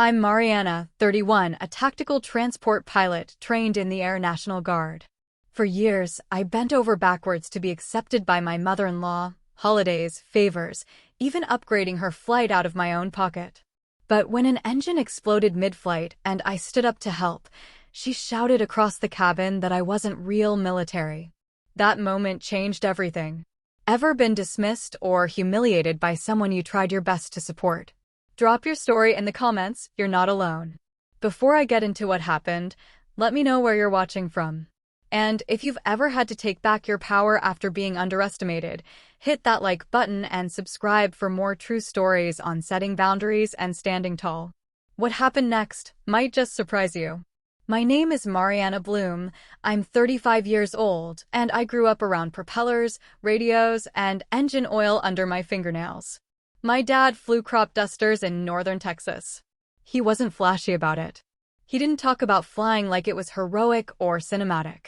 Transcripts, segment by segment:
I'm Mariana, 31, a tactical transport pilot trained in the Air National Guard. For years, I bent over backwards to be accepted by my mother-in-law, holidays, favors, even upgrading her flight out of my own pocket. But when an engine exploded mid-flight and I stood up to help, she shouted across the cabin that I wasn't real military. That moment changed everything. Ever been dismissed or humiliated by someone you tried your best to support? Drop your story in the comments, you're not alone. Before I get into what happened, let me know where you're watching from. And if you've ever had to take back your power after being underestimated, hit that like button and subscribe for more true stories on setting boundaries and standing tall. What happened next might just surprise you. My name is Mariana Bloom, I'm 35 years old, and I grew up around propellers, radios, and engine oil under my fingernails. My dad flew crop dusters in northern Texas. He wasn't flashy about it. He didn't talk about flying like it was heroic or cinematic.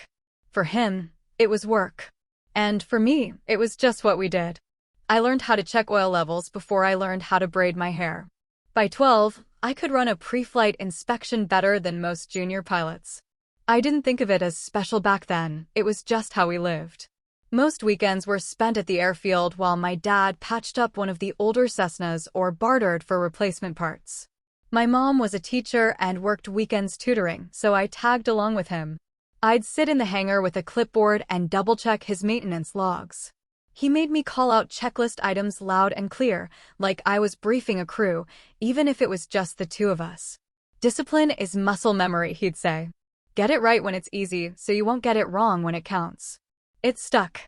For him, it was work. And for me, it was just what we did. I learned how to check oil levels before I learned how to braid my hair. By 12, I could run a pre-flight inspection better than most junior pilots. I didn't think of it as special back then, it was just how we lived. Most weekends were spent at the airfield while my dad patched up one of the older Cessnas or bartered for replacement parts. My mom was a teacher and worked weekends tutoring, so I tagged along with him. I'd sit in the hangar with a clipboard and double-check his maintenance logs. He made me call out checklist items loud and clear, like I was briefing a crew, even if it was just the two of us. Discipline is muscle memory, he'd say. Get it right when it's easy, so you won't get it wrong when it counts. It stuck.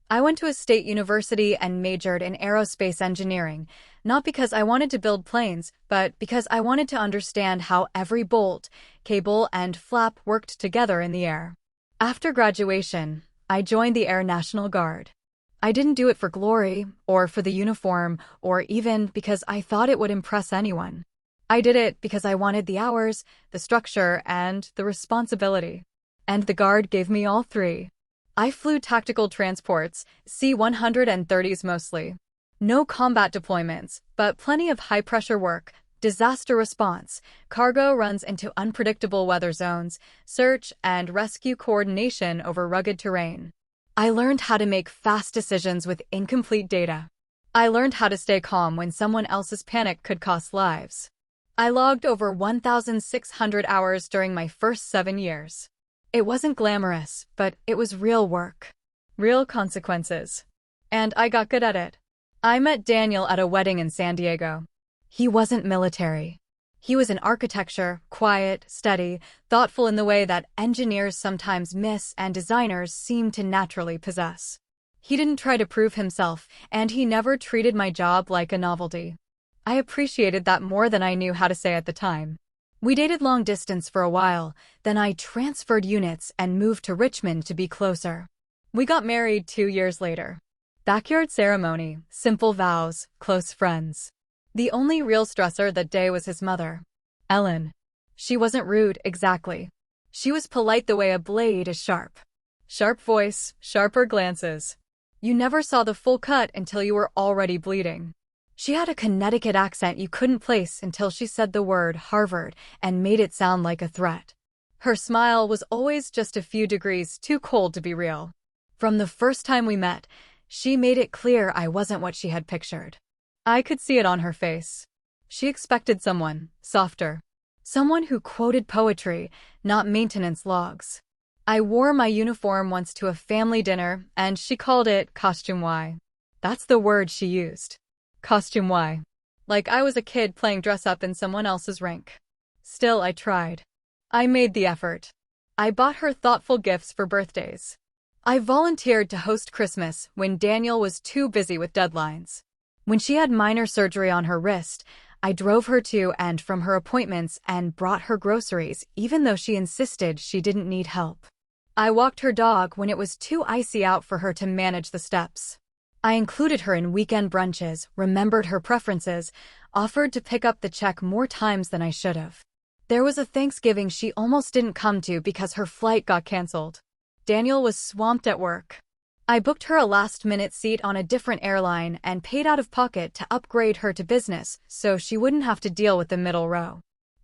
I went to a state university and majored in aerospace engineering, not because I wanted to build planes, but because I wanted to understand how every bolt, cable, and flap worked together in the air. After graduation, I joined the Air National Guard. I didn't do it for glory, or for the uniform, or even because I thought it would impress anyone. I did it because I wanted the hours, the structure, and the responsibility. And the Guard gave me all three. I flew tactical transports, C-130s mostly. No combat deployments, but plenty of high-pressure work, disaster response, cargo runs into unpredictable weather zones, search and rescue coordination over rugged terrain. I learned how to make fast decisions with incomplete data. I learned how to stay calm when someone else's panic could cost lives. I logged over 1,600 hours during my first 7 years. It wasn't glamorous, but it was real work. Real consequences. And I got good at it. I met Daniel at a wedding in San Diego. He wasn't military. He was in architecture, quiet, steady, thoughtful in the way that engineers sometimes miss and designers seem to naturally possess. He didn't try to prove himself, and he never treated my job like a novelty. I appreciated that more than I knew how to say at the time. We dated long distance for a while, then I transferred units and moved to Richmond to be closer. We got married 2 years later. Backyard ceremony, simple vows, close friends. The only real stressor that day was his mother, Ellen. She wasn't rude, exactly. She was polite the way a blade is sharp. Sharp voice, sharper glances. You never saw the full cut until you were already bleeding. She had a Connecticut accent you couldn't place until she said the word Harvard and made it sound like a threat. Her smile was always just a few degrees too cold to be real. From the first time we met, she made it clear I wasn't what she had pictured. I could see it on her face. She expected someone softer. Someone who quoted poetry, not maintenance logs. I wore my uniform once to a family dinner, and she called it costume Y. That's the word she used. Costume Y. Like I was a kid playing dress-up in someone else's rink. Still, I tried. I made the effort. I bought her thoughtful gifts for birthdays. I volunteered to host Christmas when Daniel was too busy with deadlines. When she had minor surgery on her wrist, I drove her to and from her appointments and brought her groceries, even though she insisted she didn't need help. I walked her dog when it was too icy out for her to manage the steps. I included her in weekend brunches, remembered her preferences, offered to pick up the check more times than I should have. There was a Thanksgiving she almost didn't come to because her flight got canceled. Daniel was swamped at work. I booked her a last-minute seat on a different airline and paid out of pocket to upgrade her to business so she wouldn't have to deal with the middle row.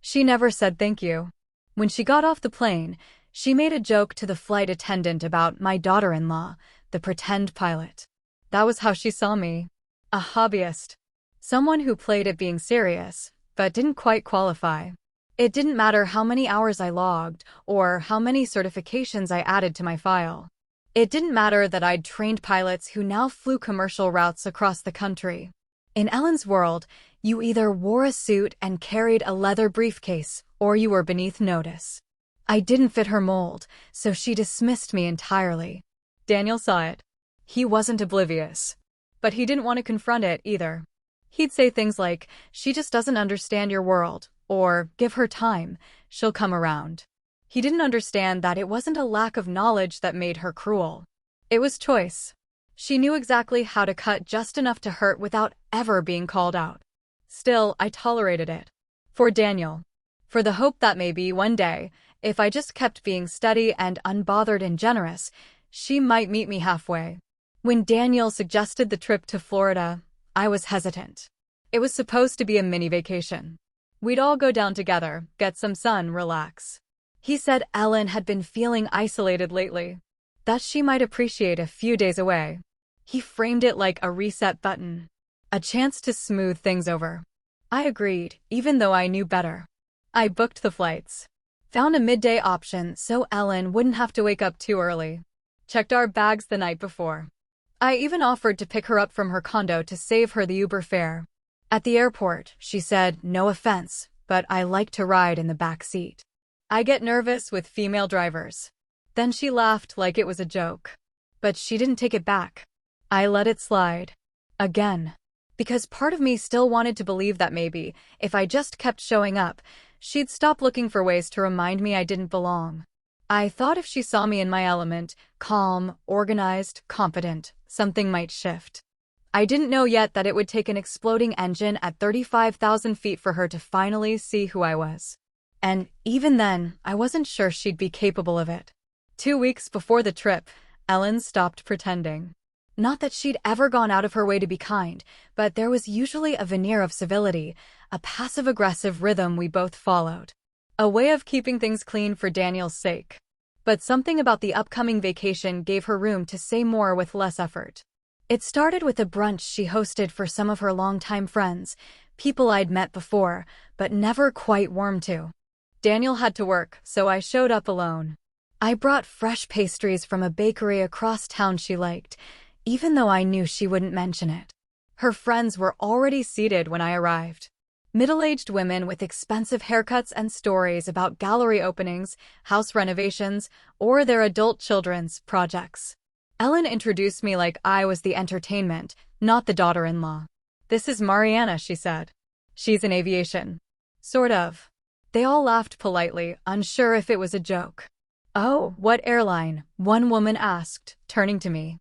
She never said thank you. When she got off the plane, she made a joke to the flight attendant about my daughter-in-law, the pretend pilot. That was how she saw me. A hobbyist. Someone who played at being serious, but didn't quite qualify. It didn't matter how many hours I logged or how many certifications I added to my file. It didn't matter that I'd trained pilots who now flew commercial routes across the country. In Ellen's world, you either wore a suit and carried a leather briefcase, or you were beneath notice. I didn't fit her mold, so she dismissed me entirely. Daniel saw it. He wasn't oblivious. But he didn't want to confront it either. He'd say things like, "She just doesn't understand your world," or "Give her time, she'll come around." He didn't understand that it wasn't a lack of knowledge that made her cruel. It was choice. She knew exactly how to cut just enough to hurt without ever being called out. Still, I tolerated it. For Daniel. For the hope that maybe one day, if I just kept being steady and unbothered and generous, she might meet me halfway. When Daniel suggested the trip to Florida, I was hesitant. It was supposed to be a mini vacation. We'd all go down together, get some sun, relax. He said Ellen had been feeling isolated lately, that she might appreciate a few days away. He framed it like a reset button, a chance to smooth things over. I agreed, even though I knew better. I booked the flights. Found a midday option so Ellen wouldn't have to wake up too early. Checked our bags the night before. I even offered to pick her up from her condo to save her the Uber fare. At the airport, she said, "No offense, but I like to ride in the back seat. I get nervous with female drivers." Then she laughed like it was a joke. But she didn't take it back. I let it slide. Again. Because part of me still wanted to believe that maybe, if I just kept showing up, she'd stop looking for ways to remind me I didn't belong. I thought if she saw me in my element, calm, organized, competent, something might shift. I didn't know yet that it would take an exploding engine at 35,000 feet for her to finally see who I was. And even then, I wasn't sure she'd be capable of it. 2 weeks before the trip, Ellen stopped pretending. Not that she'd ever gone out of her way to be kind, but there was usually a veneer of civility, a passive-aggressive rhythm we both followed. A way of keeping things clean for Daniel's sake. But something about the upcoming vacation gave her room to say more with less effort. It started with a brunch she hosted for some of her longtime friends, people I'd met before, but never quite warmed to. Daniel had to work, so I showed up alone. I brought fresh pastries from a bakery across town she liked, even though I knew she wouldn't mention it. Her friends were already seated when I arrived. Middle-aged women with expensive haircuts and stories about gallery openings, house renovations, or their adult children's projects. Ellen introduced me like I was the entertainment, not the daughter-in-law. "This is Mariana," she said. "She's in aviation." Sort of. They all laughed politely, unsure if it was a joke. "Oh, what airline?" one woman asked, turning to me.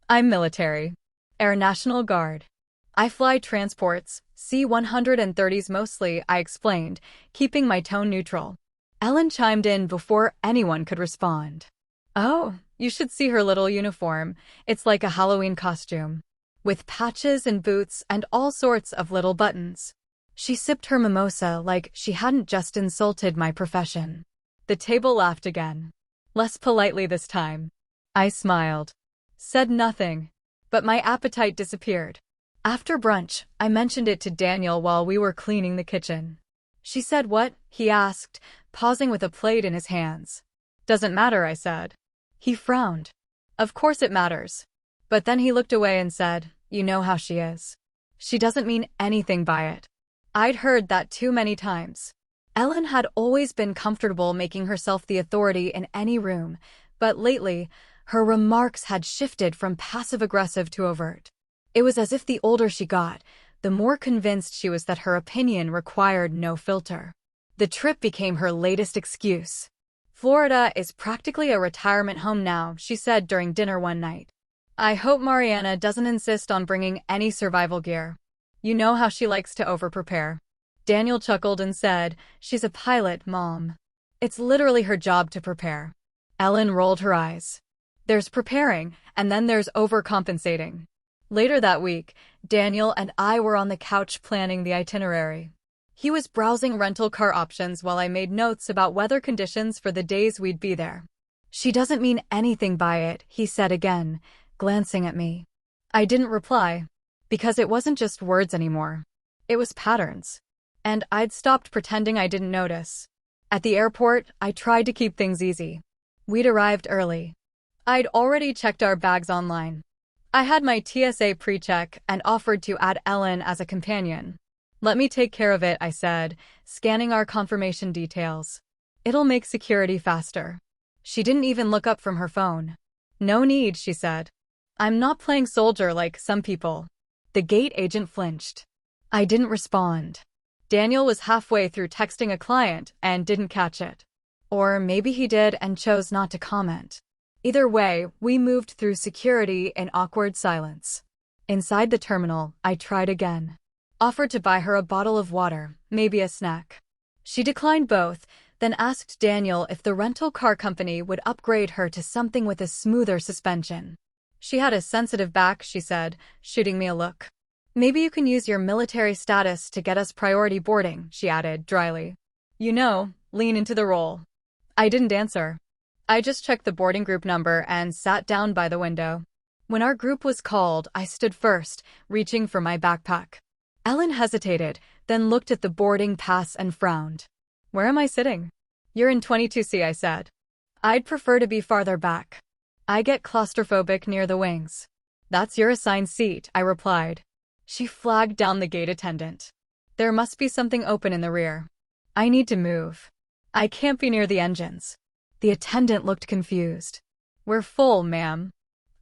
"I'm military. Air National Guard. I fly transports, C-130s mostly," I explained, keeping my tone neutral. Ellen chimed in before anyone could respond. "Oh, you should see her little uniform. It's like a Halloween costume. With patches and boots and all sorts of little buttons." She sipped her mimosa like she hadn't just insulted my profession. The table laughed again. Less politely this time. I smiled. Said nothing. But my appetite disappeared. After brunch, I mentioned it to Daniel while we were cleaning the kitchen. "She said what?" he asked, pausing with a plate in his hands. "Doesn't matter," I said. He frowned. "Of course it matters." But then he looked away and said, "You know how she is. She doesn't mean anything by it." I'd heard that too many times. Ellen had always been comfortable making herself the authority in any room, but lately, her remarks had shifted from passive-aggressive to overt. It was as if the older she got, the more convinced she was that her opinion required no filter. The trip became her latest excuse. "Florida is practically a retirement home now," she said during dinner one night. "I hope Mariana doesn't insist on bringing any survival gear. You know how she likes to over-prepare." Daniel chuckled and said, "She's a pilot, Mom. It's literally her job to prepare." Ellen rolled her eyes. "There's preparing, and then there's overcompensating." Later that week, Daniel and I were on the couch planning the itinerary. He was browsing rental car options while I made notes about weather conditions for the days we'd be there. "She doesn't mean anything by it," he said again, glancing at me. I didn't reply, because it wasn't just words anymore. It was patterns. And I'd stopped pretending I didn't notice. At the airport, I tried to keep things easy. We'd arrived early. I'd already checked our bags online. I had my TSA pre-check and offered to add Ellen as a companion. "Let me take care of it," I said, scanning our confirmation details. "It'll make security faster." She didn't even look up from her phone. "No need," she said. "I'm not playing soldier like some people." The gate agent flinched. I didn't respond. Daniel was halfway through texting a client and didn't catch it. Or maybe he did and chose not to comment. Either way, we moved through security in awkward silence. Inside the terminal, I tried again. Offered to buy her a bottle of water, maybe a snack. She declined both, then asked Daniel if the rental car company would upgrade her to something with a smoother suspension. She had a sensitive back, she said, shooting me a look. "Maybe you can use your military status to get us priority boarding," she added dryly. "You know, lean into the role." I didn't answer. I just checked the boarding group number and sat down by the window. When our group was called, I stood first, reaching for my backpack. Ellen hesitated, then looked at the boarding pass and frowned. "Where am I sitting?" "You're in 22C, I said. "I'd prefer to be farther back. I get claustrophobic near the wings." "That's your assigned seat," I replied. She flagged down the gate attendant. "There must be something open in the rear. I need to move. I can't be near the engines." The attendant looked confused. "We're full, ma'am.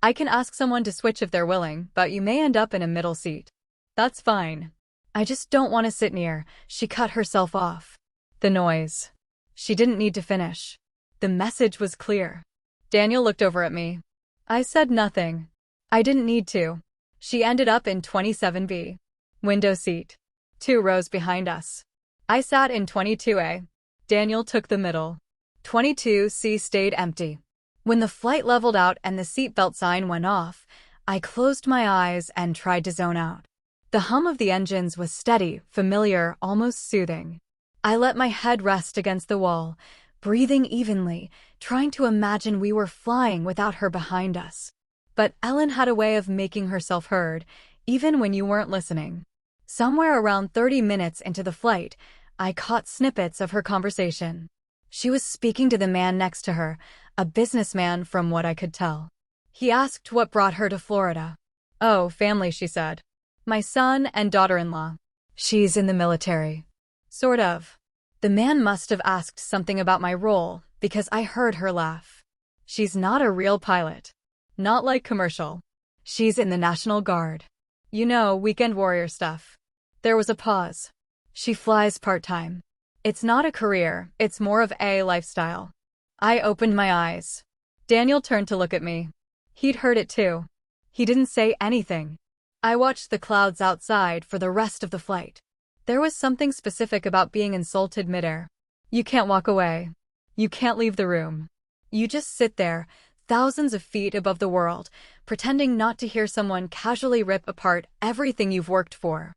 I can ask someone to switch if they're willing, but you may end up in a middle seat." "That's fine. I just don't want to sit near." She cut herself off. The noise. She didn't need to finish. The message was clear. Daniel looked over at me. I said nothing. I didn't need to. She ended up in 27B. Window seat. 2 rows behind us. I sat in 22A. Daniel took the middle. 22C stayed empty. When the flight leveled out and the seatbelt sign went off, I closed my eyes and tried to zone out. The hum of the engines was steady, familiar, almost soothing. I let my head rest against the wall, breathing evenly, trying to imagine we were flying without her behind us. But Ellen had a way of making herself heard, even when you weren't listening. Somewhere around 30 minutes into the flight, I caught snippets of her conversation. She was speaking to the man next to her, a businessman from what I could tell. He asked what brought her to Florida. "Oh, family," she said. "My son and daughter-in-law. She's in the military." "Sort of." The man must have asked something about my role, because I heard her laugh. "She's not a real pilot. Not like commercial. She's in the National Guard. You know, weekend warrior stuff." There was a pause. "She flies part-time. It's not a career, it's more of a lifestyle." I opened my eyes. Daniel turned to look at me. He'd heard it too. He didn't say anything. I watched the clouds outside for the rest of the flight. There was something specific about being insulted midair. You can't walk away. You can't leave the room. You just sit there, thousands of feet above the world, pretending not to hear someone casually rip apart everything you've worked for.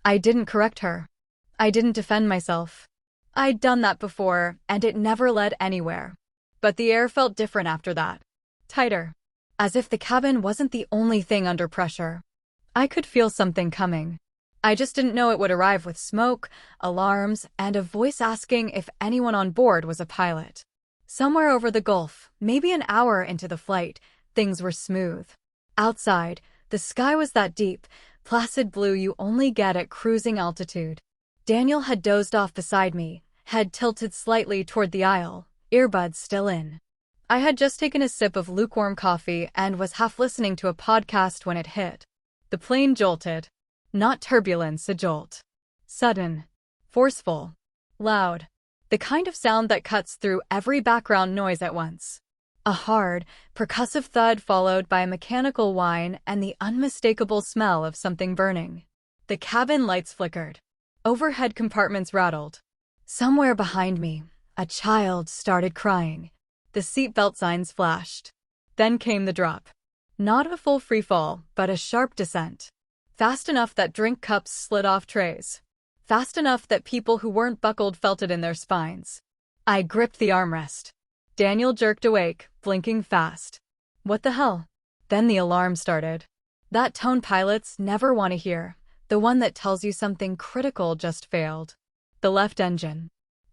I didn't correct her. I didn't defend myself. I'd done that before, and it never led anywhere. But the air felt different after that. Tighter. As if the cabin wasn't the only thing under pressure. I could feel something coming. I just didn't know it would arrive with smoke, alarms, and a voice asking if anyone on board was a pilot. Somewhere over the Gulf, maybe an hour into the flight, things were smooth. Outside, the sky was that deep, placid blue you only get at cruising altitude. Daniel had dozed off beside me, head tilted slightly toward the aisle, earbuds still in. I had just taken a sip of lukewarm coffee and was half listening to a podcast when it hit. The plane jolted. Not turbulence, a jolt. Sudden. Forceful. Loud. The kind of sound that cuts through every background noise at once. A hard, percussive thud followed by a mechanical whine and the unmistakable smell of something burning. The cabin lights flickered. Overhead compartments rattled. Somewhere behind me, a child started crying. The seatbelt signs flashed. Then came the drop. Not a full free fall, but a sharp descent. Fast enough that drink cups slid off trays. fast enough that people who weren't buckled felt it in their spines. I gripped the armrest. Daniel jerked awake, blinking fast. What the hell? Then the alarm started. That tone pilots never want to hear, the one that tells you something critical just failed. The left engine.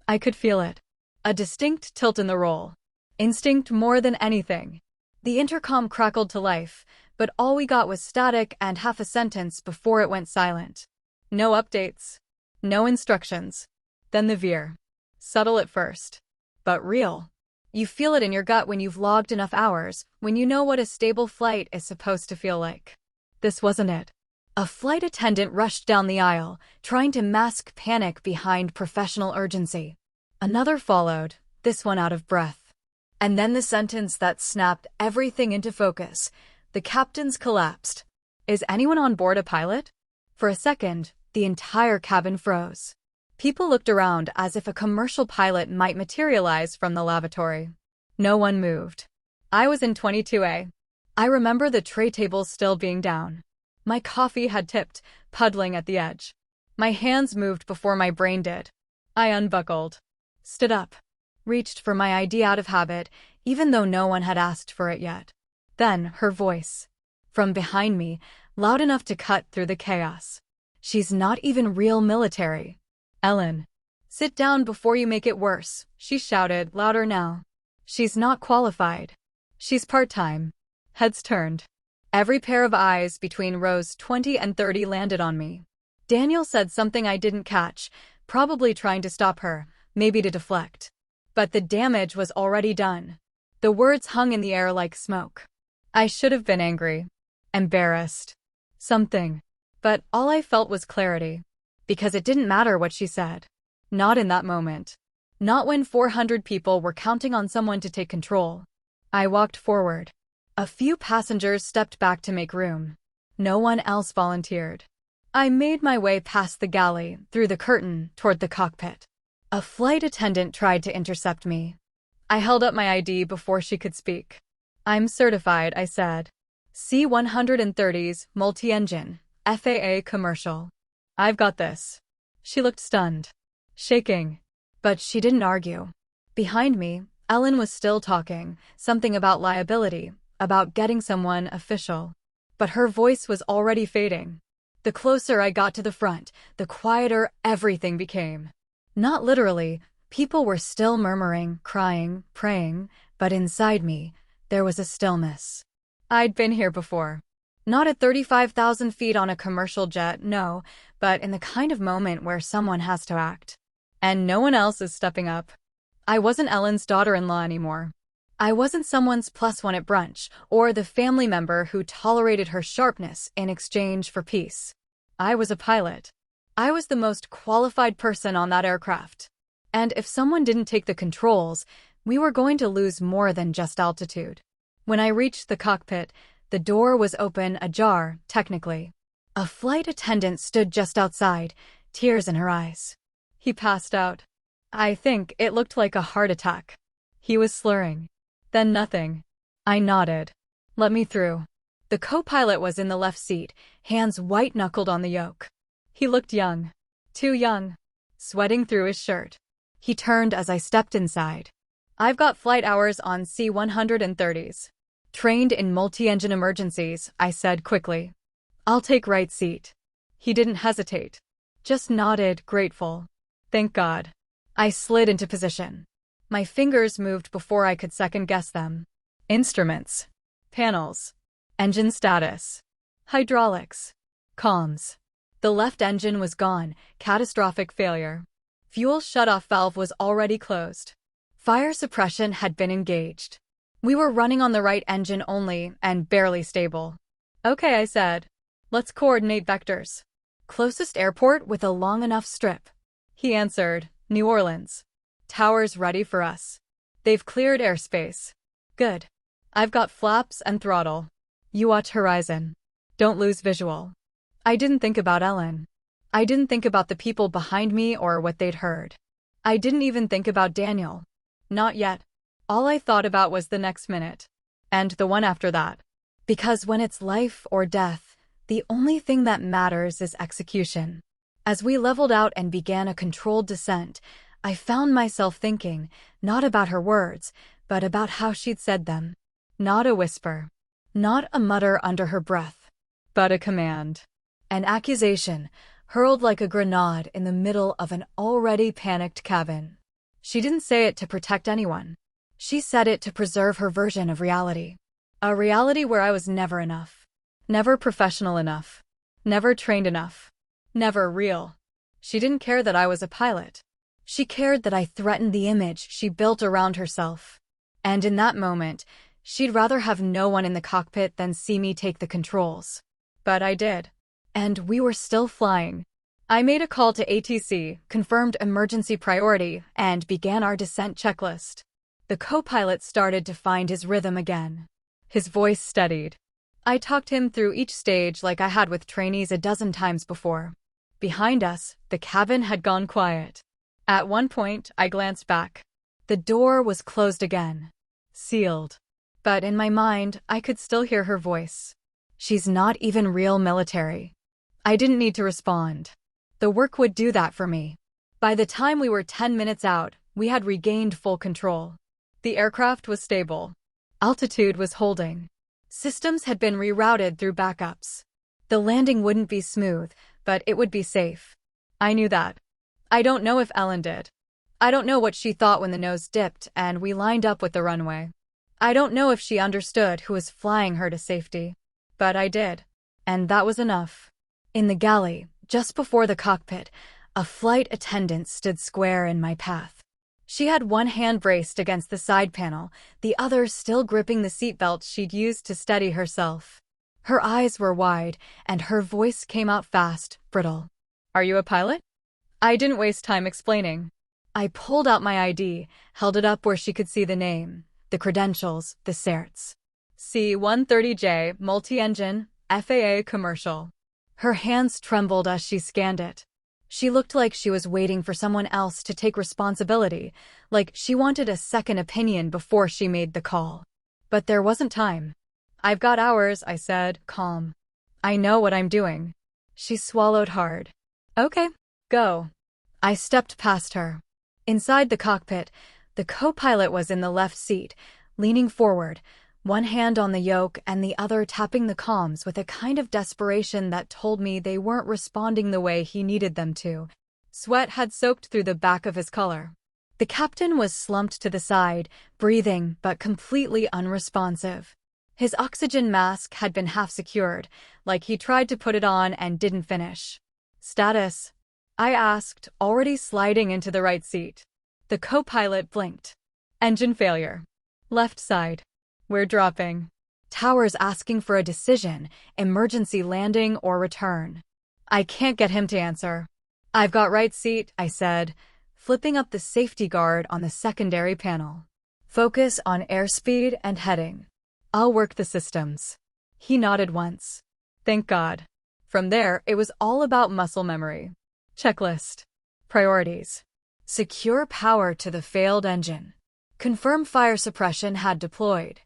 I could feel it. A distinct tilt in the roll. Instinct more than anything. The intercom crackled to life, but all we got was static and half a sentence before it went silent. No updates. No instructions. Then the veer. Subtle at first. But real. You feel it in your gut when you've logged enough hours, when you know what a stable flight is supposed to feel like. This wasn't it. A flight attendant rushed down the aisle, trying to mask panic behind professional urgency. Another followed, this one out of breath. And then the sentence that snapped everything into focus. The captain's collapsed. Is anyone on board a pilot? For a second, the entire cabin froze. People looked around as if a commercial pilot might materialize from the lavatory. No one moved. I was in 22A. I remember the tray tables still being down. My coffee had tipped, puddling at the edge. My hands moved before my brain did. I unbuckled. Stood up. Reached for my ID out of habit, even though no one had asked for it yet. Then, her voice. From behind me, loud enough to cut through the chaos. She's not even real military. Ellen. Sit down before you make it worse, she shouted, louder now. She's not qualified. She's part-time. Heads turned. Every pair of eyes between rows 20 and 30 landed on me. Daniel said something I didn't catch, probably trying to stop her, maybe to deflect. But the damage was already done. The words hung in the air like smoke. I should have been angry. Embarrassed. Something. But all I felt was clarity. Because it didn't matter what she said. Not in that moment. Not when 400 people were counting on someone to take control. I walked forward. A few passengers stepped back to make room. No one else volunteered. I made my way past the galley, through the curtain, toward the cockpit. A flight attendant tried to intercept me. I held up my ID before she could speak. I'm certified, I said. C-130's, multi-engine, FAA commercial. I've got this. She looked stunned. Shaking. But she didn't argue. Behind me, Ellen was still talking, something about liability, about getting someone official. But her voice was already fading. The closer I got to the front, the quieter everything became. Not literally, people were still murmuring, crying, praying, but inside me, there was a stillness. I'd been here before. Not at 35,000 feet on a commercial jet, no, but in the kind of moment where someone has to act. And no one else is stepping up. I wasn't Ellen's daughter-in-law anymore. I wasn't someone's +1 at brunch, or the family member who tolerated her sharpness in exchange for peace. I was a pilot. I was the most qualified person on that aircraft. And if someone didn't take the controls, we were going to lose more than just altitude. When I reached the cockpit, the door was open, ajar, technically. A flight attendant stood just outside, tears in her eyes. He passed out. I think it looked like a heart attack. He was slurring. Then nothing. I nodded. Let me through. The co-pilot was in the left seat, hands white-knuckled on the yoke. He looked young. Too young. Sweating through his shirt. He turned as I stepped inside. I've got flight hours on C-130s. Trained in multi-engine emergencies, I said quickly. I'll take right seat. He didn't hesitate. Just nodded, grateful. Thank God. I slid into position. My fingers moved before I could second-guess them. Instruments. Panels. Engine status. Hydraulics. Comms. The left engine was gone, catastrophic failure. Fuel shutoff valve was already closed. Fire suppression had been engaged. We were running on the right engine only, and barely stable. Okay, I said. Let's coordinate vectors. Closest airport with a long enough strip. He answered, New Orleans. Towers ready for us. They've cleared airspace. Good. I've got flaps and throttle. You watch horizon. Don't lose visual. I didn't think about Ellen. I didn't think about the people behind me or what they'd heard. I didn't even think about Daniel. Not yet. All I thought about was the next minute. And the one after that. Because when it's life or death, the only thing that matters is execution. As we leveled out and began a controlled descent, I found myself thinking, not about her words, but about how she'd said them. Not a whisper. Not a mutter under her breath. But a command. An accusation, hurled like a grenade in the middle of an already panicked cabin. She didn't say it to protect anyone. She said it to preserve her version of reality. A reality where I was never enough. Never professional enough. Never trained enough. Never real. She didn't care that I was a pilot. She cared that I threatened the image she built around herself. And in that moment, she'd rather have no one in the cockpit than see me take the controls. But I did. And we were still flying. I made a call to ATC, confirmed emergency priority, and began our descent checklist. The co-pilot started to find his rhythm again. His voice steadied. I talked him through each stage like I had with trainees a dozen times before. Behind us, the cabin had gone quiet. At one point, I glanced back. The door was closed again. Sealed. But in my mind, I could still hear her voice. She's not even real military. I didn't need to respond. The work would do that for me. By the time we were 10 minutes out, we had regained full control. The aircraft was stable. Altitude was holding. Systems had been rerouted through backups. The landing wouldn't be smooth, but it would be safe. I knew that. I don't know if Ellen did. I don't know what she thought when the nose dipped and we lined up with the runway. I don't know if she understood who was flying her to safety. But I did. And that was enough. In the galley, just before the cockpit, a flight attendant stood square in my path. She had one hand braced against the side panel, the other still gripping the seatbelt she'd used to steady herself. Her eyes were wide, and her voice came out fast, brittle. "Are you a pilot?" I didn't waste time explaining. I pulled out my ID, held it up where she could see the name, the credentials, the certs. C-130J, multi-engine, FAA commercial. Her hands trembled as she scanned it. She looked like she was waiting for someone else to take responsibility, like she wanted a second opinion before she made the call. But there wasn't time. "I've got hours," I said, calm. "I know what I'm doing." She swallowed hard. "Okay, go." I stepped past her. Inside the cockpit, the co-pilot was in the left seat, leaning forward, one hand on the yoke and the other tapping the comms with a kind of desperation that told me they weren't responding the way he needed them to. Sweat had soaked through the back of his collar. The captain was slumped to the side, breathing but completely unresponsive. His oxygen mask had been half secured, like he tried to put it on and didn't finish. "Status?" I asked, already sliding into the right seat. The co-pilot blinked. "Engine failure. Left side. We're dropping. Tower's asking for a decision, emergency landing or return." I can't get him to answer. "I've got right seat," I said, flipping up the safety guard on the secondary panel. "Focus on airspeed and heading. I'll work the systems." He nodded once. Thank God. From there, it was all about muscle memory. Checklist. Priorities. Secure power to the failed engine. Confirm fire suppression had deployed.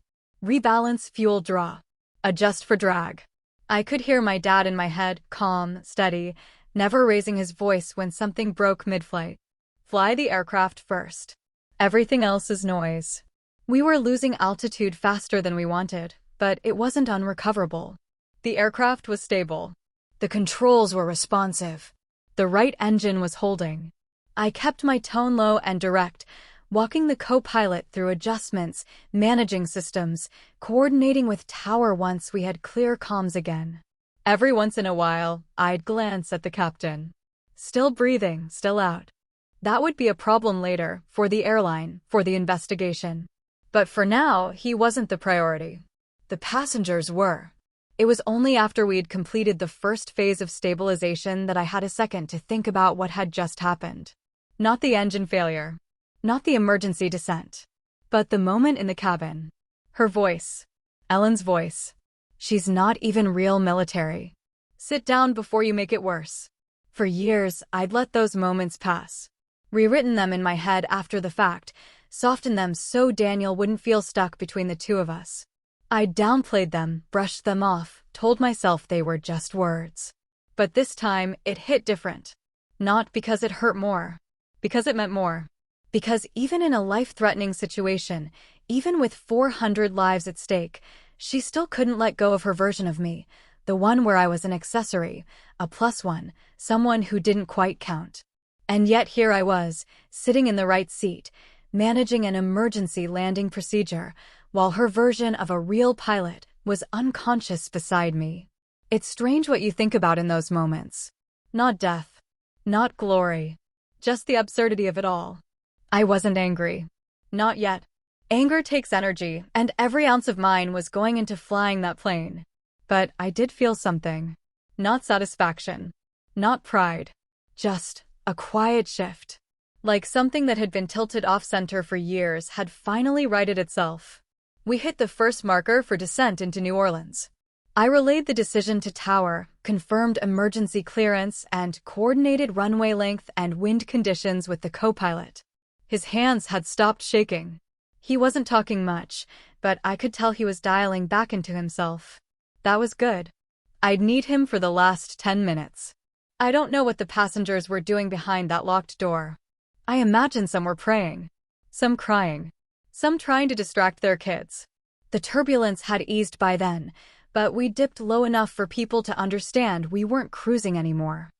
Rebalance fuel draw. Adjust for drag. I could hear my dad in my head, calm, steady, never raising his voice when something broke mid-flight. Fly the aircraft first. Everything else is noise. We were losing altitude faster than we wanted, but it wasn't unrecoverable. The aircraft was stable. The controls were responsive. The right engine was holding. I kept my tone low and direct, walking the co-pilot through adjustments, managing systems, coordinating with Tower once we had clear comms again. Every once in a while, I'd glance at the captain. Still breathing, still out. That would be a problem later, for the airline, for the investigation. But for now, he wasn't the priority. The passengers were. It was only after we'd completed the first phase of stabilization that I had a second to think about what had just happened. Not the engine failure. Not the emergency descent. But the moment in the cabin. Her voice. Ellen's voice. "She's not even real military. Sit down before you make it worse." For years, I'd let those moments pass. Rewritten them in my head after the fact, softened them so Daniel wouldn't feel stuck between the two of us. I downplayed them, brushed them off, told myself they were just words. But this time, it hit different. Not because it hurt more. Because it meant more. Because even in a life-threatening situation, even with 400 lives at stake, she still couldn't let go of her version of me, the one where I was an accessory, a plus one, someone who didn't quite count. And yet here I was, sitting in the right seat, managing an emergency landing procedure, while her version of a real pilot was unconscious beside me. It's strange what you think about in those moments. Not death. Not glory. Just the absurdity of it all. I wasn't angry. Not yet. Anger takes energy, and every ounce of mine was going into flying that plane. But I did feel something. Not satisfaction. Not pride. Just a quiet shift. Like something that had been tilted off-center for years had finally righted itself. We hit the first marker for descent into New Orleans. I relayed the decision to tower, confirmed emergency clearance, and coordinated runway length and wind conditions with the co-pilot. His hands had stopped shaking. He wasn't talking much, but I could tell he was dialing back into himself. That was good. I'd need him for the last 10 minutes. I don't know what the passengers were doing behind that locked door. I imagine some were praying, some crying, some trying to distract their kids. The turbulence had eased by then, but we dipped low enough for people to understand we weren't cruising anymore.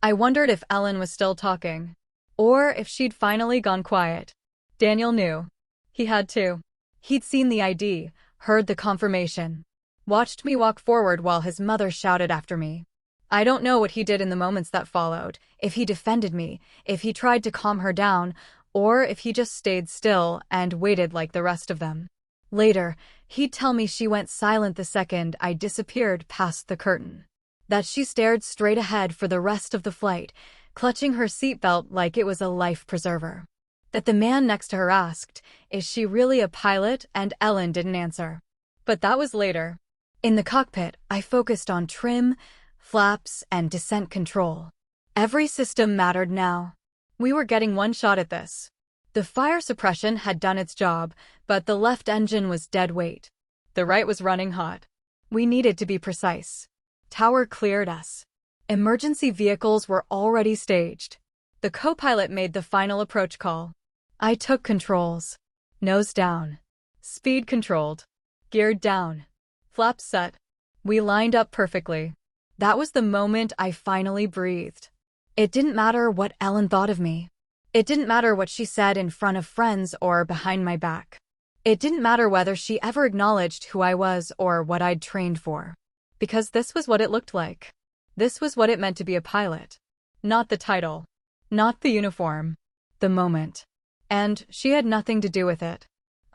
I wondered if Ellen was still talking, or if she'd finally gone quiet. Daniel knew. He had to. He'd seen the ID, heard the confirmation, watched me walk forward while his mother shouted after me. I don't know what he did in the moments that followed, if he defended me, if he tried to calm her down, or if he just stayed still and waited like the rest of them. Later, he'd tell me she went silent the second I disappeared past the curtain. That she stared straight ahead for the rest of the flight, clutching her seatbelt like it was a life preserver. That the man next to her asked, "Is she really a pilot?" and Ellen didn't answer. But that was later. In the cockpit, I focused on trim, flaps, and descent control. Every system mattered now. We were getting one shot at this. The fire suppression had done its job, but the left engine was dead weight. The right was running hot. We needed to be precise. Tower cleared us. Emergency vehicles were already staged. The co-pilot made the final approach call. I took controls. Nose down. Speed controlled. Geared down. Flaps set. We lined up perfectly. That was the moment I finally breathed. It didn't matter what Ellen thought of me. It didn't matter what she said in front of friends or behind my back. It didn't matter whether she ever acknowledged who I was or what I'd trained for. Because this was what it looked like. This was what it meant to be a pilot. Not the title. Not the uniform. The moment. And she had nothing to do with it.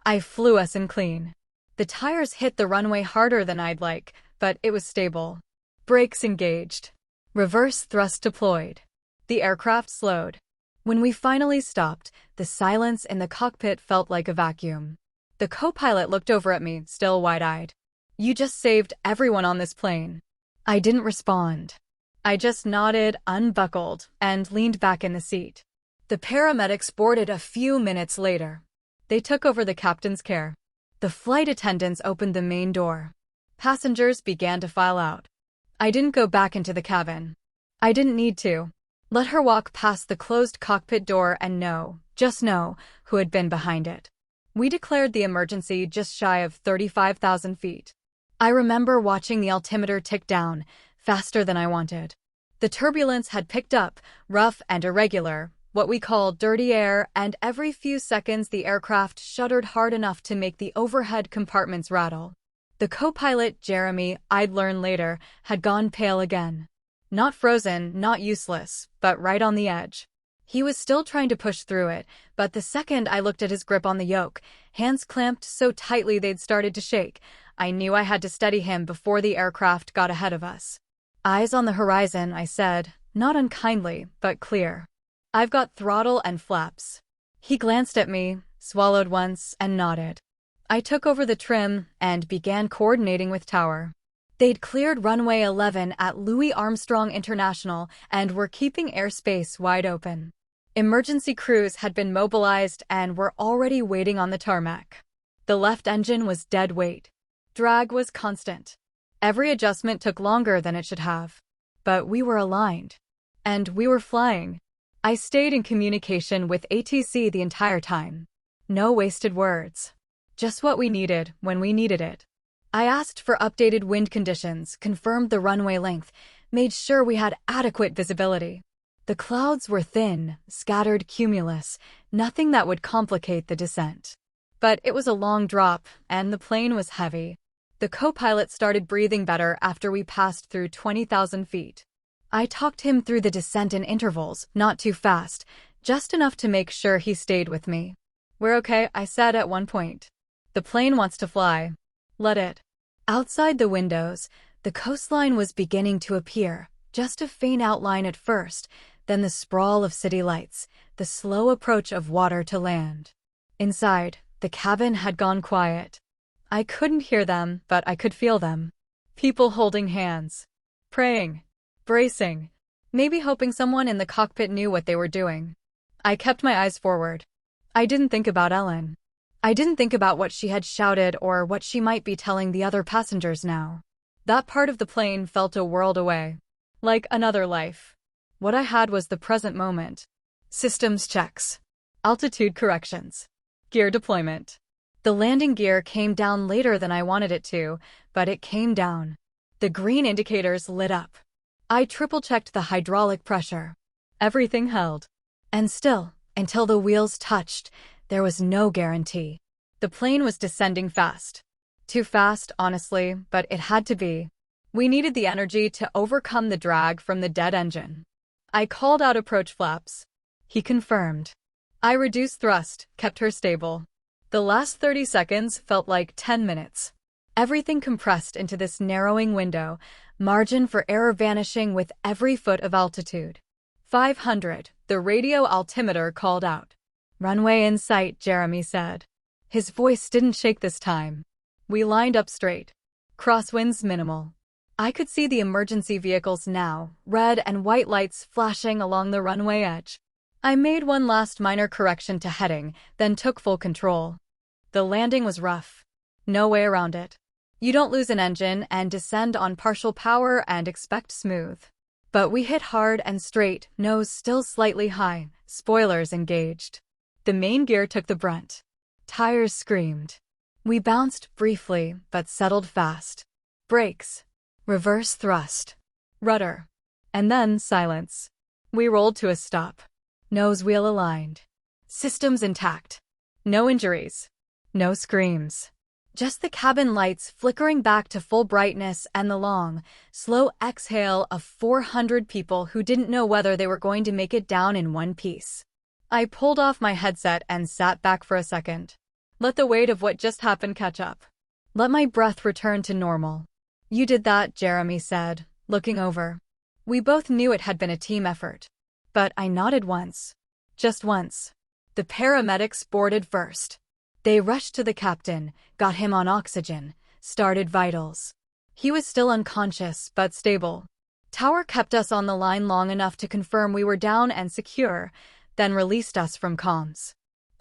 I flew us in clean. The tires hit the runway harder than I'd like, but it was stable. Brakes engaged. Reverse thrust deployed. The aircraft slowed. When we finally stopped, the silence in the cockpit felt like a vacuum. The co-pilot looked over at me, still wide-eyed. "You just saved everyone on this plane." I didn't respond. I just nodded, unbuckled, and leaned back in the seat. The paramedics boarded a few minutes later. They took over the captain's care. The flight attendants opened the main door. Passengers began to file out. I didn't go back into the cabin. I didn't need to. Let her walk past the closed cockpit door and know, just know, who had been behind it. We declared the emergency just shy of 35,000 feet. I remember watching the altimeter tick down, faster than I wanted. The turbulence had picked up, rough and irregular, what we call dirty air, and every few seconds the aircraft shuddered hard enough to make the overhead compartments rattle. The co-pilot, Jeremy, I'd learn later, had gone pale again. Not frozen, not useless, but right on the edge. He was still trying to push through it, but the second I looked at his grip on the yoke, hands clamped so tightly they'd started to shake, I knew I had to steady him before the aircraft got ahead of us. "Eyes on the horizon," I said, not unkindly, but clear. "I've got throttle and flaps." He glanced at me, swallowed once, and nodded. I took over the trim and began coordinating with Tower. They'd cleared runway 11 at Louis Armstrong International and were keeping airspace wide open. Emergency crews had been mobilized and were already waiting on the tarmac. The left engine was dead weight. Drag was constant. Every adjustment took longer than it should have. But we were aligned. And we were flying. I stayed in communication with ATC the entire time. No wasted words. Just what we needed when we needed it. I asked for updated wind conditions, confirmed the runway length, made sure we had adequate visibility. The clouds were thin, scattered cumulus, nothing that would complicate the descent. But it was a long drop, and the plane was heavy. The co-pilot started breathing better after we passed through 20,000 feet. I talked him through the descent in intervals, not too fast, just enough to make sure he stayed with me. "We're okay," I said at one point. "The plane wants to fly. Let it." Outside the windows, the coastline was beginning to appear, just a faint outline at first, then the sprawl of city lights, the slow approach of water to land. Inside, the cabin had gone quiet. I couldn't hear them, but I could feel them. People holding hands. Praying. Bracing. Maybe hoping someone in the cockpit knew what they were doing. I kept my eyes forward. I didn't think about Ellen. I didn't think about what she had shouted or what she might be telling the other passengers now. That part of the plane felt a world away. Like another life. What I had was the present moment. Systems checks. Altitude corrections. Gear deployment. The landing gear came down later than I wanted it to, but it came down. The green indicators lit up. I triple-checked the hydraulic pressure. Everything held. And still, until the wheels touched, there was no guarantee. The plane was descending fast. Too fast, honestly, but it had to be. We needed the energy to overcome the drag from the dead engine. I called out approach flaps. He confirmed. I reduced thrust, kept her stable. The last 30 seconds felt like 10 minutes. Everything compressed into this narrowing window, margin for error vanishing with every foot of altitude. 500, the radio altimeter called out. "Runway in sight," Jeremy said. His voice didn't shake this time. We lined up straight. Crosswinds minimal. I could see the emergency vehicles now, red and white lights flashing along the runway edge. I made one last minor correction to heading, then took full control. The landing was rough. No way around it. You don't lose an engine and descend on partial power and expect smooth. But we hit hard and straight, nose still slightly high, spoilers engaged. The main gear took the brunt. Tires screamed. We bounced briefly, but settled fast. Brakes. Reverse thrust. Rudder. And then silence. We rolled to a stop. Nose wheel aligned. Systems intact. No injuries. No screams. Just the cabin lights flickering back to full brightness and the long, slow exhale of 400 people who didn't know whether they were going to make it down in one piece. I pulled off my headset and sat back for a second. Let the weight of what just happened catch up. Let my breath return to normal. "You did that," Jeremy said, looking over. We both knew it had been a team effort. But I nodded once. Just once. The paramedics boarded first. They rushed to the captain, got him on oxygen, started vitals. He was still unconscious, but stable. Tower kept us on the line long enough to confirm we were down and secure, then released us from comms.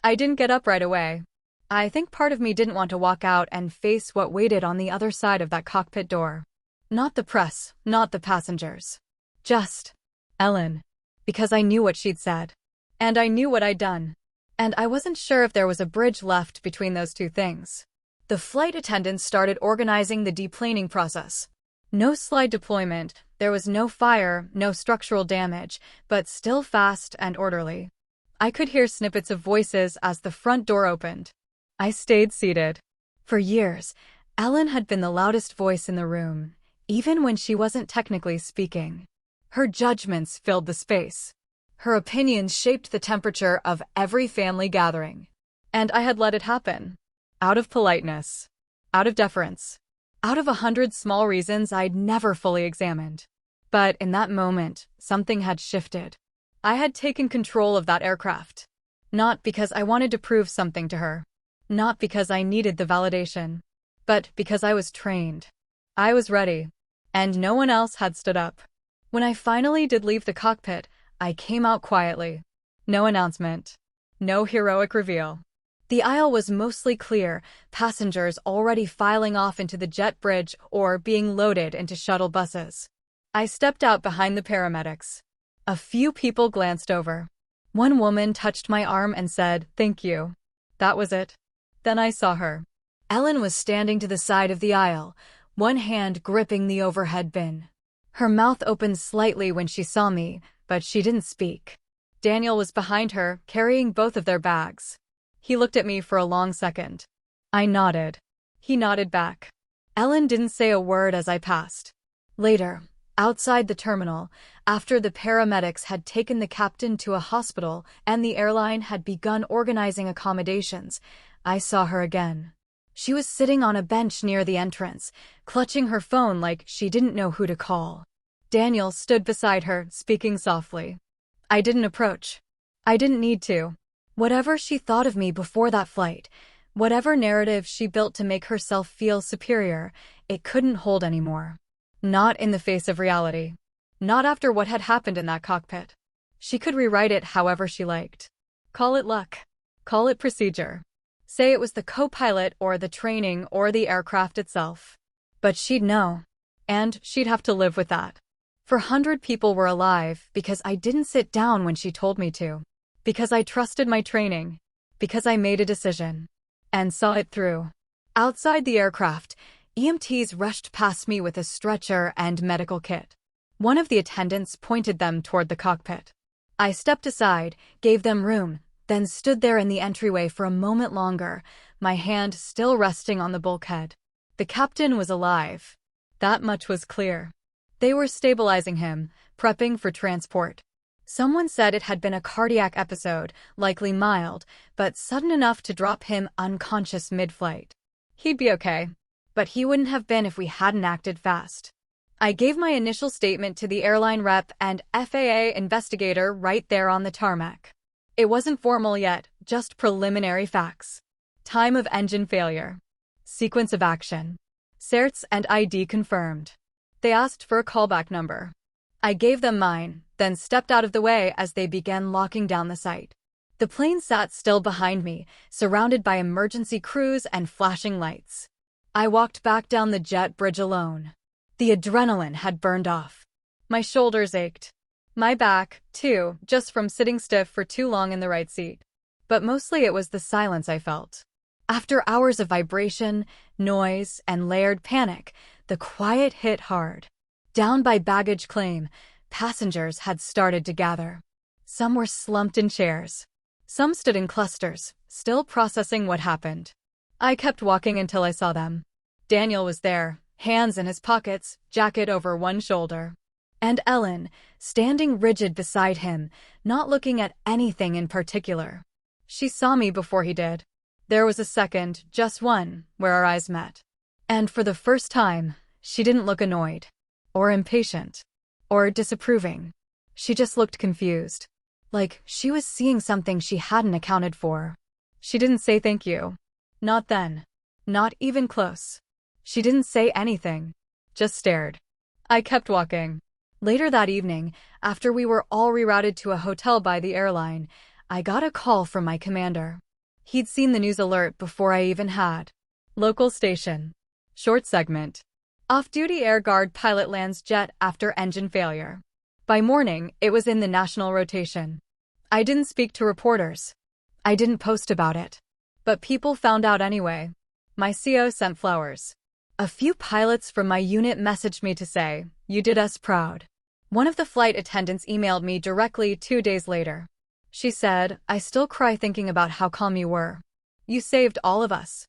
I didn't get up right away. I think part of me didn't want to walk out and face what waited on the other side of that cockpit door. Not the press, not the passengers. Just Ellen. Because I knew what she'd said. And I knew what I'd done. And I wasn't sure if there was a bridge left between those two things. The flight attendants started organizing the deplaning process. No slide deployment, there was no fire, no structural damage, but still fast and orderly. I could hear snippets of voices as the front door opened. I stayed seated. For years, Ellen had been the loudest voice in the room, even when she wasn't technically speaking. Her judgments filled the space. Her opinions shaped the temperature of every family gathering. And I had let it happen. Out of politeness. Out of deference. Out of 100 small reasons I'd never fully examined. But in that moment, something had shifted. I had taken control of that aircraft. Not because I wanted to prove something to her. Not because I needed the validation. But because I was trained. I was ready. And no one else had stood up. When I finally did leave the cockpit, I came out quietly. No announcement. No heroic reveal. The aisle was mostly clear, passengers already filing off into the jet bridge or being loaded into shuttle buses. I stepped out behind the paramedics. A few people glanced over. One woman touched my arm and said, "Thank you." That was it. Then I saw her. Ellen was standing to the side of the aisle, one hand gripping the overhead bin. Her mouth opened slightly when she saw me, but she didn't speak. Daniel was behind her, carrying both of their bags. He looked at me for a long second. I nodded. He nodded back. Ellen didn't say a word as I passed. Later, outside the terminal, after the paramedics had taken the captain to a hospital and the airline had begun organizing accommodations, I saw her again. She was sitting on a bench near the entrance, clutching her phone like she didn't know who to call. Daniel stood beside her, speaking softly. I didn't approach. I didn't need to. Whatever she thought of me before that flight, whatever narrative she built to make herself feel superior, it couldn't hold anymore. Not in the face of reality. Not after what had happened in that cockpit. She could rewrite it however she liked. Call it luck. Call it procedure. Say it was the co-pilot or the training or the aircraft itself. But she'd know. And she'd have to live with that. 400 people were alive because I didn't sit down when she told me to. Because I trusted my training. Because I made a decision. And saw it through. Outside the aircraft, EMTs rushed past me with a stretcher and medical kit. One of the attendants pointed them toward the cockpit. I stepped aside, gave them room, then stood there in the entryway for a moment longer, my hand still resting on the bulkhead. The captain was alive. That much was clear. They were stabilizing him, prepping for transport. Someone said it had been a cardiac episode, likely mild, but sudden enough to drop him unconscious mid-flight. He'd be okay. But he wouldn't have been if we hadn't acted fast. I gave my initial statement to the airline rep and FAA investigator right there on the tarmac. It wasn't formal yet, just preliminary facts. Time of engine failure. Sequence of action. Certs and ID confirmed. They asked for a callback number. I gave them mine, then stepped out of the way as they began locking down the site. The plane sat still behind me, surrounded by emergency crews and flashing lights. I walked back down the jet bridge alone. The adrenaline had burned off. My shoulders ached. My back, too, just from sitting stiff for too long in the right seat. But mostly it was the silence I felt. After hours of vibration, noise, and layered panic, the quiet hit hard. Down by baggage claim, passengers had started to gather. Some were slumped in chairs. Some stood in clusters, still processing what happened. I kept walking until I saw them. Daniel was there, hands in his pockets, jacket over one shoulder. And Ellen, standing rigid beside him, not looking at anything in particular. She saw me before he did. There was a second, just one, where our eyes met. And for the first time, she didn't look annoyed. Or impatient. Or disapproving. She just looked confused. Like she was seeing something she hadn't accounted for. She didn't say thank you. Not then. Not even close. She didn't say anything. Just stared. I kept walking. Later that evening, after we were all rerouted to a hotel by the airline, I got a call from my commander. He'd seen the news alert before I even had. Local station. Short segment. Off-duty Air Guard pilot lands jet after engine failure. By morning, it was in the national rotation. I didn't speak to reporters. I didn't post about it. But people found out anyway. My CO sent flowers. A few pilots from my unit messaged me to say, "You did us proud." One of the flight attendants emailed me directly 2 days later. She said, "I still cry thinking about how calm you were. You saved all of us.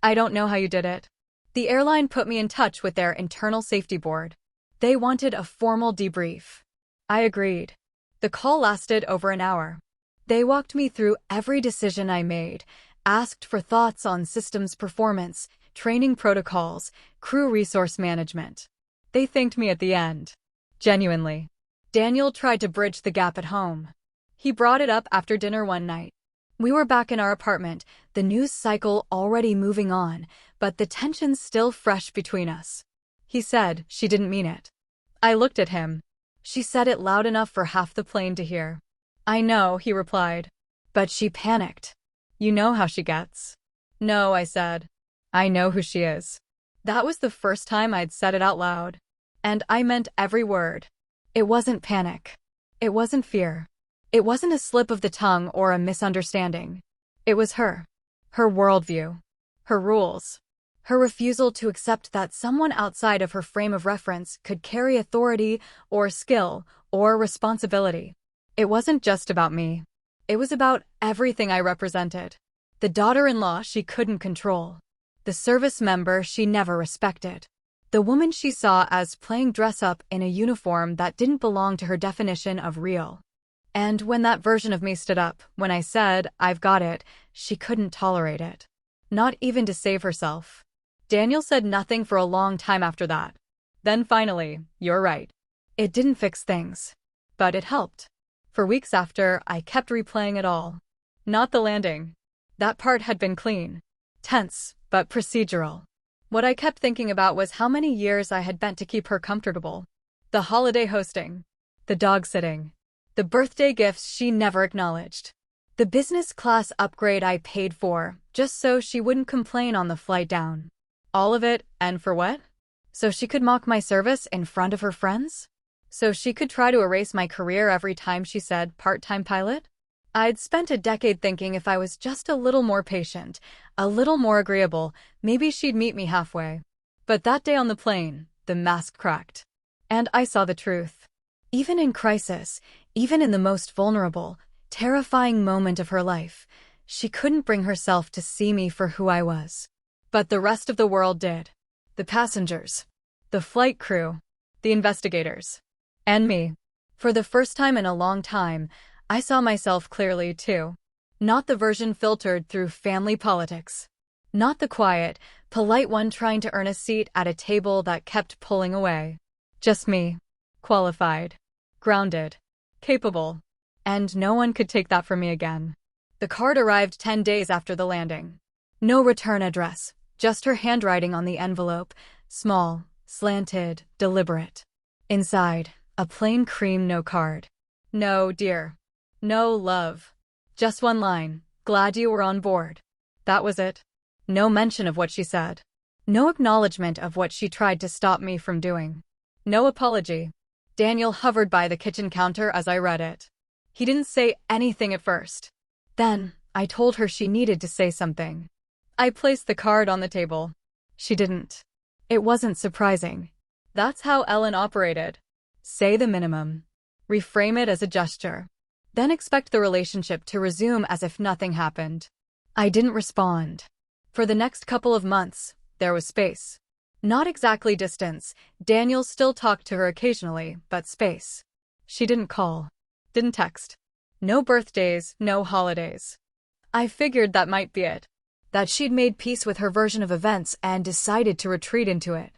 I don't know how you did it." The airline put me in touch with their internal safety board. They wanted a formal debrief. I agreed. The call lasted over an hour. They walked me through every decision I made, asked for thoughts on systems performance, training protocols, crew resource management. They thanked me at the end. Genuinely. Daniel tried to bridge the gap at home. He brought it up after dinner one night. We were back in our apartment, the news cycle already moving on, but the tension still fresh between us. He said she didn't mean it. I looked at him. She said it loud enough for half the plane to hear. "I know," he replied. "But she panicked. You know how she gets." "No," I said. "I know who she is." That was the first time I'd said it out loud. And I meant every word. It wasn't panic. It wasn't fear. It wasn't a slip of the tongue or a misunderstanding. It was her. Her worldview. Her rules. Her refusal to accept that someone outside of her frame of reference could carry authority or skill or responsibility. It wasn't just about me. It was about everything I represented. The daughter-in-law she couldn't control. The service member she never respected. The woman she saw as playing dress-up in a uniform that didn't belong to her definition of real. And when that version of me stood up, when I said, "I've got it," she couldn't tolerate it. Not even to save herself. Daniel said nothing for a long time after that. Then finally, "You're right." It didn't fix things. But it helped. For weeks after, I kept replaying it all. Not the landing. That part had been clean. Tense, but procedural. What I kept thinking about was how many years I had bent to keep her comfortable. The holiday hosting. The dog sitting. The birthday gifts she never acknowledged. The business class upgrade I paid for, just so she wouldn't complain on the flight down. All of it, and for what? So she could mock my service in front of her friends? So she could try to erase my career every time she said part-time pilot? I'd spent a decade thinking if I was just a little more patient, a little more agreeable, maybe she'd meet me halfway. But that day on the plane, the mask cracked. And I saw the truth. Even in crisis, even in the most vulnerable, terrifying moment of her life, she couldn't bring herself to see me for who I was. But the rest of the world did. The passengers. The flight crew. The investigators. And me. For the first time in a long time, I saw myself clearly, too. Not the version filtered through family politics. Not the quiet, polite one trying to earn a seat at a table that kept pulling away. Just me. Qualified. Grounded. Capable. And no one could take that from me again. The card arrived 10 days after the landing. No return address, just her handwriting on the envelope, small, slanted, deliberate. Inside, a plain cream no card. No, dear. No, love. Just one line, "Glad you were on board." That was it. No mention of what she said. No acknowledgement of what she tried to stop me from doing. No apology. Daniel hovered by the kitchen counter as I read it. He didn't say anything at first. Then, I told her she needed to say something. I placed the card on the table. She didn't. It wasn't surprising. That's how Ellen operated. Say the minimum. Reframe it as a gesture. Then expect the relationship to resume as if nothing happened. I didn't respond. For the next couple of months, there was space. Not exactly distance. Daniel still talked to her occasionally, but space. She didn't call. Didn't text. No birthdays, no holidays. I figured that might be it. That she'd made peace with her version of events and decided to retreat into it.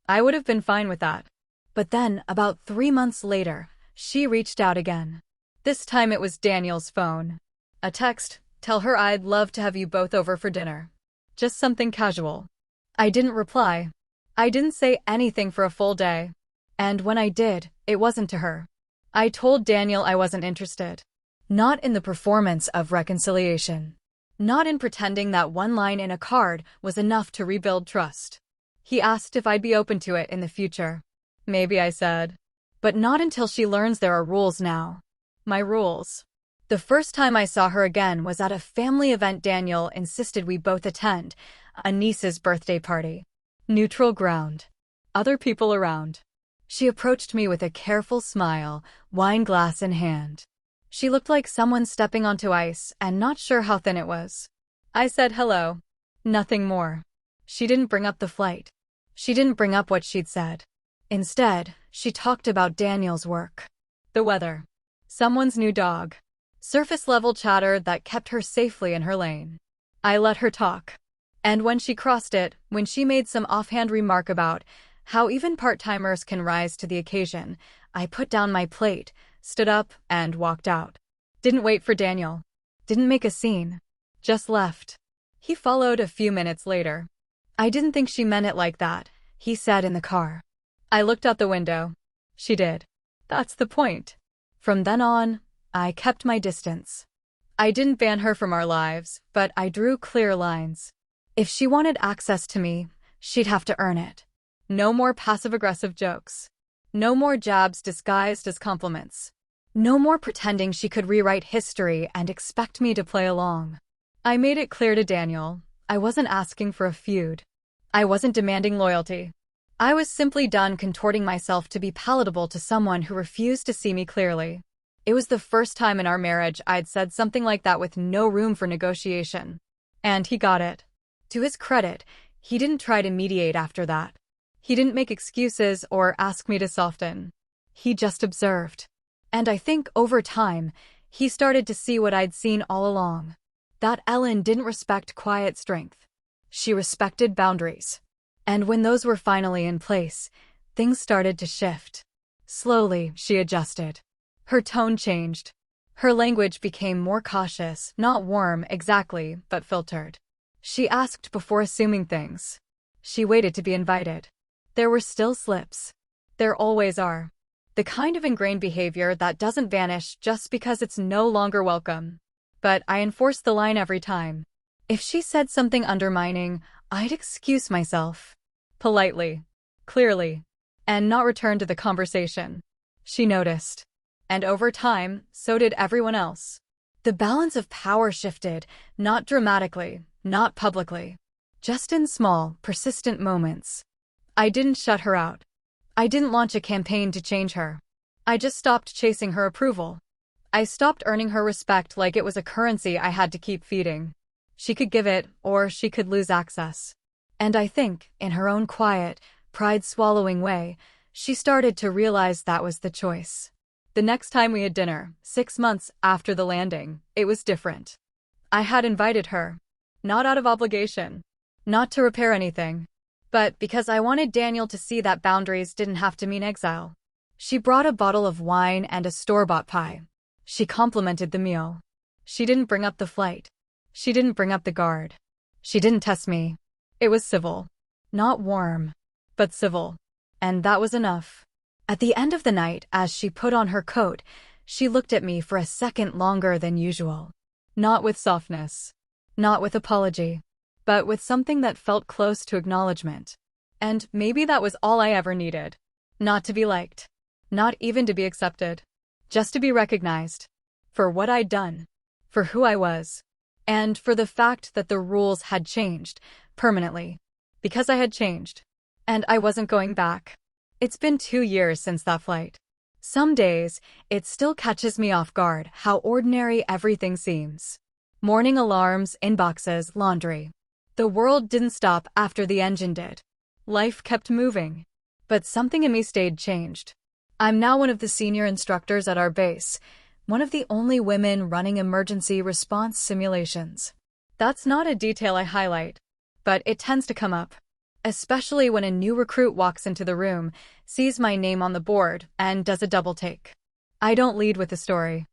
I would have been fine with that. But then, about 3 months later, she reached out again. This time it was Daniel's phone. A text, "Tell her I'd love to have you both over for dinner." Just something casual. I didn't reply. I didn't say anything for a full day. And when I did, it wasn't to her. I told Daniel I wasn't interested. Not in the performance of reconciliation. Not in pretending that one line in a card was enough to rebuild trust. He asked if I'd be open to it in the future. Maybe, I said. But not until she learns there are rules now. My rules. The first time I saw her again was at a family event Daniel insisted we both attend, a niece's birthday party. Neutral ground. Other people around. She approached me with a careful smile, wine glass in hand. She looked like someone stepping onto ice and not sure how thin it was. I said hello. Nothing more. She didn't bring up the flight. She didn't bring up what she'd said. Instead, she talked about Daniel's work. The weather. Someone's new dog. Surface-level chatter that kept her safely in her lane. I let her talk. And when she crossed it, when she made some offhand remark about how even part-timers can rise to the occasion, I put down my plate, stood up, and walked out. Didn't wait for Daniel. Didn't make a scene. Just left. He followed a few minutes later. "I didn't think she meant it like that," he said in the car. I looked out the window. She did. That's the point. From then on, I kept my distance. I didn't ban her from our lives, but I drew clear lines. If she wanted access to me, she'd have to earn it. No more passive-aggressive jokes. No more jabs disguised as compliments. No more pretending she could rewrite history and expect me to play along. I made it clear to Daniel, I wasn't asking for a feud. I wasn't demanding loyalty. I was simply done contorting myself to be palatable to someone who refused to see me clearly. It was the first time in our marriage I'd said something like that with no room for negotiation. And he got it. To his credit, he didn't try to mediate after that. He didn't make excuses or ask me to soften. He just observed. And I think, over time, he started to see what I'd seen all along. That Ellen didn't respect quiet strength. She respected boundaries. And when those were finally in place, things started to shift. Slowly, she adjusted. Her tone changed. Her language became more cautious, not warm exactly, but filtered. She asked before assuming things. She waited to be invited. There were still slips. There always are. The kind of ingrained behavior that doesn't vanish just because it's no longer welcome. But I enforced the line every time. If she said something undermining, I'd excuse myself. Politely. Clearly. And not return to the conversation. She noticed. And over time, so did everyone else. The balance of power shifted, not dramatically, not publicly. Just in small, persistent moments. I didn't shut her out. I didn't launch a campaign to change her. I just stopped chasing her approval. I stopped earning her respect like it was a currency I had to keep feeding. She could give it, or she could lose access. And I think, in her own quiet, pride-swallowing way, she started to realize that was the choice. The next time we had dinner, 6 months after the landing, it was different. I had invited her. Not out of obligation. Not to repair anything. But because I wanted Daniel to see that boundaries didn't have to mean exile. She brought a bottle of wine and a store-bought pie. She complimented the meal. She didn't bring up the flight. She didn't bring up the guard. She didn't test me. It was civil. Not warm, but civil. And that was enough. At the end of the night, as she put on her coat, she looked at me for a second longer than usual. Not with softness. Not with apology. But with something that felt close to acknowledgement. And maybe that was all I ever needed. Not to be liked. Not even to be accepted. Just to be recognized. For what I'd done. For who I was. And for the fact that the rules had changed, permanently. Because I had changed. And I wasn't going back. It's been 2 years since that flight. Some days, it still catches me off guard how ordinary everything seems. Morning alarms, inboxes, laundry. The world didn't stop after the engine did. Life kept moving. But something in me stayed changed. I'm now one of the senior instructors at our base, one of the only women running emergency response simulations. That's not a detail I highlight, but it tends to come up. Especially when a new recruit walks into the room, sees my name on the board, and does a double take. I don't lead with the story.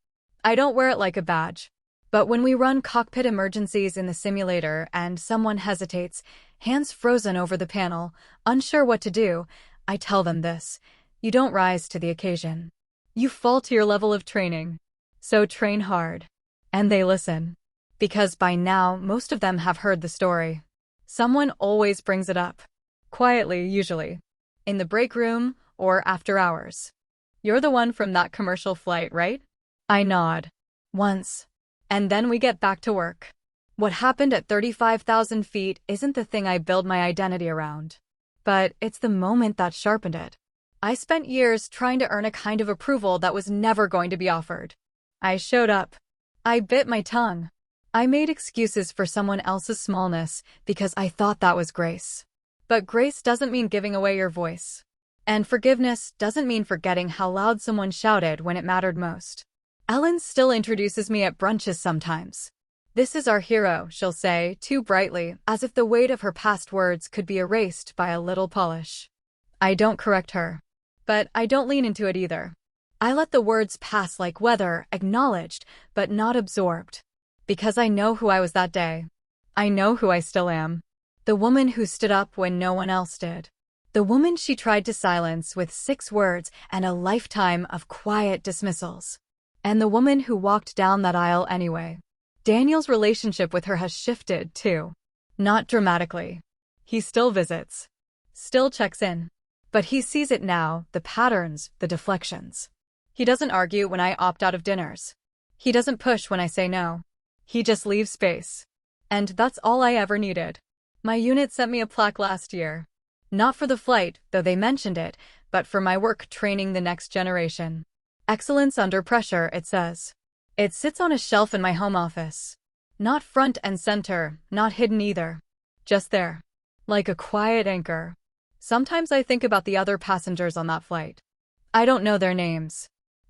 I don't wear it like a badge. But when we run cockpit emergencies in the simulator and someone hesitates, hands frozen over the panel, unsure what to do, I tell them this: you don't rise to the occasion. You fall to your level of training. So train hard. And they listen. Because by now, most of them have heard the story. Someone always brings it up. Quietly, usually. In the break room, or after hours. You're the one from that commercial flight, right? I nod. Once. And then we get back to work. What happened at 35,000 feet isn't the thing I build my identity around. But it's the moment that sharpened it. I spent years trying to earn a kind of approval that was never going to be offered. I showed up. I bit my tongue. I made excuses for someone else's smallness because I thought that was grace. But grace doesn't mean giving away your voice. And forgiveness doesn't mean forgetting how loud someone shouted when it mattered most. Ellen still introduces me at brunches sometimes. This is our hero, she'll say, too brightly, as if the weight of her past words could be erased by a little polish. I don't correct her. But I don't lean into it either. I let the words pass like weather, acknowledged, but not absorbed. Because I know who I was that day. I know who I still am. The woman who stood up when no one else did. The woman she tried to silence with 6 words and a lifetime of quiet dismissals. And the woman who walked down that aisle anyway. Daniel's relationship with her has shifted, too. Not dramatically. He still visits. Still checks in. But he sees it now, the patterns, the deflections. He doesn't argue when I opt out of dinners. He doesn't push when I say no. He just leaves space. And that's all I ever needed. My unit sent me a plaque last year. Not for the flight, though they mentioned it, but for my work training the next generation. Excellence under pressure, it says. It sits on a shelf in my home office. Not front and center, not hidden either. Just there. Like a quiet anchor. Sometimes I think about the other passengers on that flight. I don't know their names.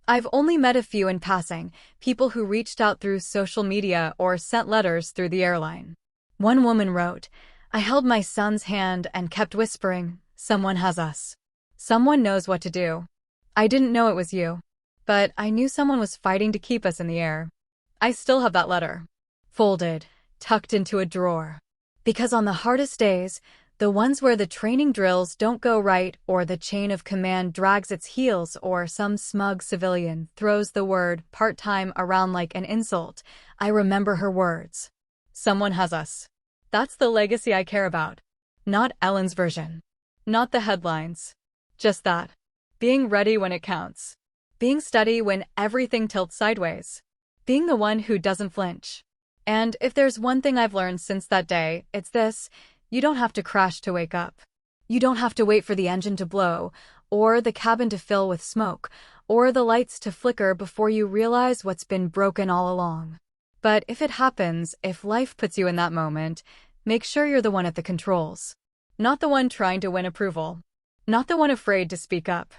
I've only met a few in passing, people who reached out through social media or sent letters through the airline. One woman wrote, "I held my son's hand and kept whispering, 'Someone has us. Someone knows what to do.' I didn't know it was you. But I knew someone was fighting to keep us in the air." I still have that letter. Folded, tucked into a drawer. Because on the hardest days, the ones where the training drills don't go right or the chain of command drags its heels or some smug civilian throws the word part-time around like an insult, I remember her words. Someone has us. That's the legacy I care about. Not Ellen's version. Not the headlines. Just that. Being ready when it counts. Being steady when everything tilts sideways. Being the one who doesn't flinch. And if there's one thing I've learned since that day, it's this: you don't have to crash to wake up. You don't have to wait for the engine to blow, or the cabin to fill with smoke, or the lights to flicker before you realize what's been broken all along. But if it happens, if life puts you in that moment, make sure you're the one at the controls. Not the one trying to win approval. Not the one afraid to speak up.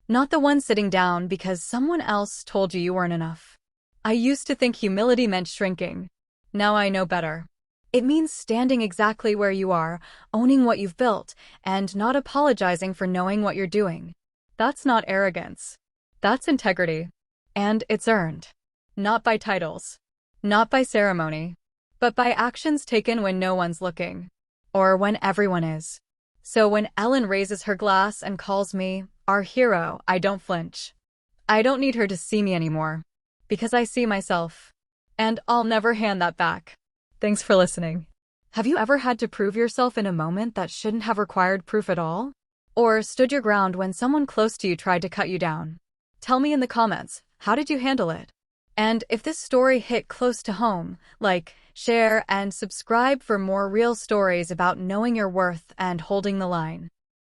Not the one sitting down because someone else told you weren't enough. I used to think humility meant shrinking. Now I know better. It means standing exactly where you are, owning what you've built, and not apologizing for knowing what you're doing. That's not arrogance. That's integrity. And it's earned. Not by titles. Not by ceremony. But by actions taken when no one's looking. Or when everyone is. So when Ellen raises her glass and calls me our hero, I don't flinch. I don't need her to see me anymore. Because I see myself. And I'll never hand that back. Thanks for listening. Have you ever had to prove yourself in a moment that shouldn't have required proof at all? Or stood your ground when someone close to you tried to cut you down? Tell me in the comments, how did you handle it? And if this story hit close to home, like, share, and subscribe for more real stories about knowing your worth and holding the line.